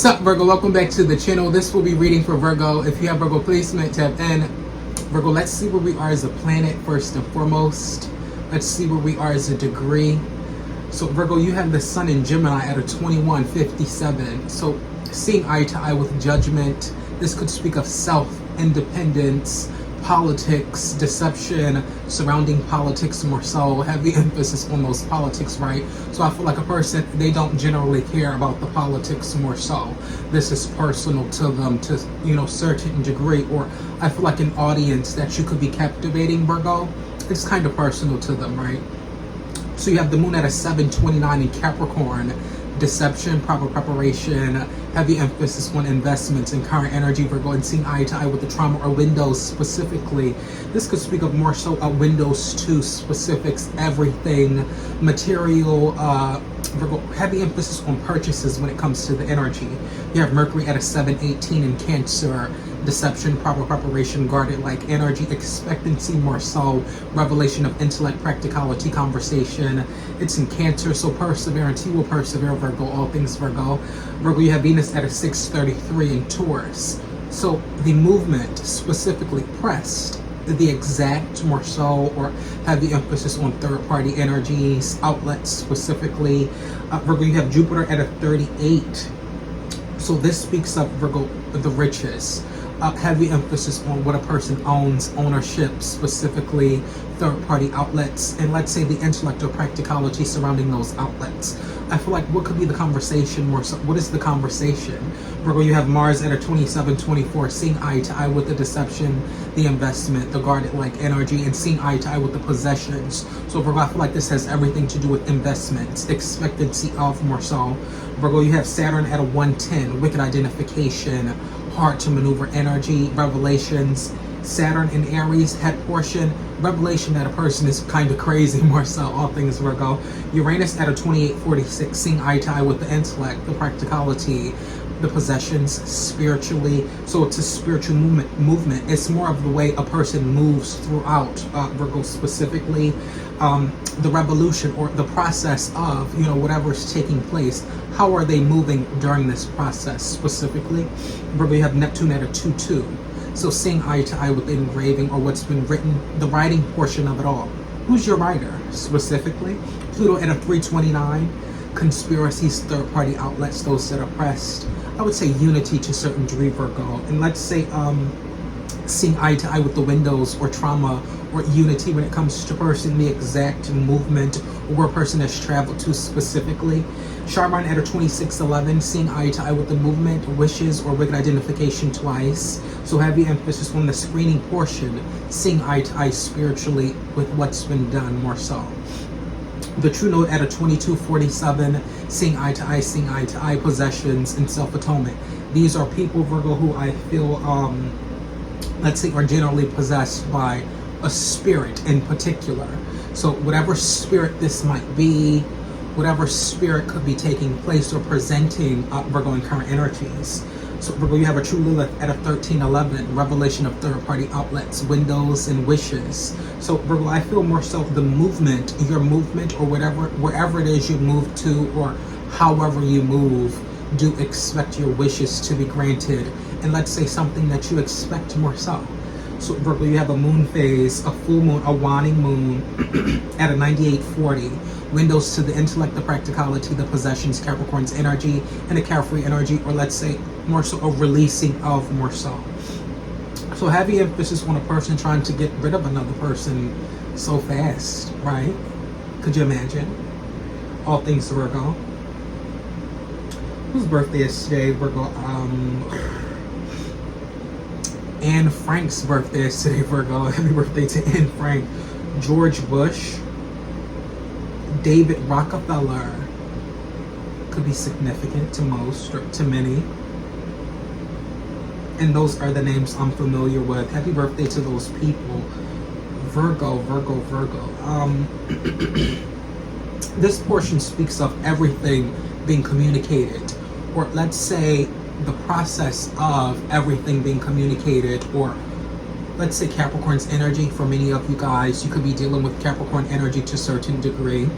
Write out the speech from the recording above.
up, Virgo? Welcome back to the channel. This will be reading for Virgo. If you have Virgo placement, tap in. Virgo, let's see where we are as a planet first and foremost. Let's see where we are as a degree. So Virgo, you have the sun in Gemini at a 2157. So seeing eye to eye with judgment. This could speak of self, independence, politics, deception, surrounding politics more so, heavy emphasis on those politics, right? So I feel like a person, they don't generally care about the politics more so. This is personal to them to, certain degree, or I feel like an audience that you could be captivating, Virgo, it's kind of personal to them, right? So you have the moon at a 729 in Capricorn. Deception, proper preparation, heavy emphasis on investments and current energy, Virgo, and seeing eye to eye with the trauma or windows specifically. This could speak of more so windows to specifics, everything, material, Virgo, heavy emphasis on purchases when it comes to the energy. You have Mercury at a 718 in Cancer. Deception, proper preparation, guarded like energy, expectancy more so, revelation of intellect, practicality, conversation. It's in Cancer, so perseverance. He will persevere, Virgo, all things Virgo. Virgo, you have Venus at a 633 in Taurus. So the movement, specifically pressed, the exact more so, or heavy emphasis on third-party energies, outlets specifically. Virgo, you have Jupiter at a 38. So this speaks of, Virgo, the riches. Heavy emphasis on what a person owns, ownership, specifically third-party outlets, and let's say the intellect or practicality surrounding those outlets. I feel like what could be the conversation more so? What is the conversation? Virgo, you have Mars at a 27-24, seeing eye to eye with the deception, the investment, the guarded like energy, and seeing eye to eye with the possessions. So Virgo, I feel like this has everything to do with investments, expectancy of more so. Virgo, you have Saturn at a 110, wicked identification, hard to maneuver energy, revelations. Saturn in Aries, head portion, revelation that a person is kind of crazy more so, all things Virgo. Uranus at a 28-46, seeing eye to eye with the intellect, the practicality, the possessions, spiritually. So it's a spiritual movement. It's more of the way a person moves throughout, Virgo, specifically the revolution or the process of, whatever is taking place. How are they moving during this process specifically? Virgo, you have Neptune at a 2-2. So seeing eye to eye with the engraving or what's been written, the writing portion of it all. Who's your writer specifically? Pluto at a 329. Conspiracies, third-party outlets, those that are pressed. I would say unity to a certain degree, Virgo. And let's say seeing eye to eye with the windows or trauma or unity when it comes to person, the exact movement or where a person has traveled to specifically. Charbon at a 2611, seeing eye to eye with the movement, wishes, or wicked identification twice. So heavy emphasis on the screening portion, seeing eye to eye spiritually with what's been done more so. The true note at a 2247, seeing eye to eye, possessions, and self-atonement. These are people, Virgo, who I feel, let's say, are generally possessed by a spirit in particular. So whatever spirit this might be, whatever spirit could be taking place or presenting Virgo in current energies. So Virgo, you have a true Lilith at a 1311, revelation of third-party outlets, windows, and wishes. So Virgo, I feel more so the movement, your movement, or wherever it is you move to, or however you move, do expect your wishes to be granted. And let's say something that you expect more so. So Virgo, you have a moon phase, a full moon, a waning moon at a 9840. Windows to the intellect, the practicality, the possessions, Capricorn's energy, and a carefree energy, or let's say more so a releasing of more so. So heavy emphasis on a person trying to get rid of another person so fast, right? Could you imagine? All things Virgo. Whose birthday is today, Virgo? Anne Frank's birthday is today, Virgo. Happy birthday to Anne Frank. George Bush. David Rockefeller. Could be significant to most, or to many. And those are the names I'm familiar with. Happy birthday to those people. Virgo. This portion speaks of everything being communicated, or let's say the process of everything being communicated, or let's say Capricorn's energy. For many of you guys, you could be dealing with Capricorn energy to a certain degree.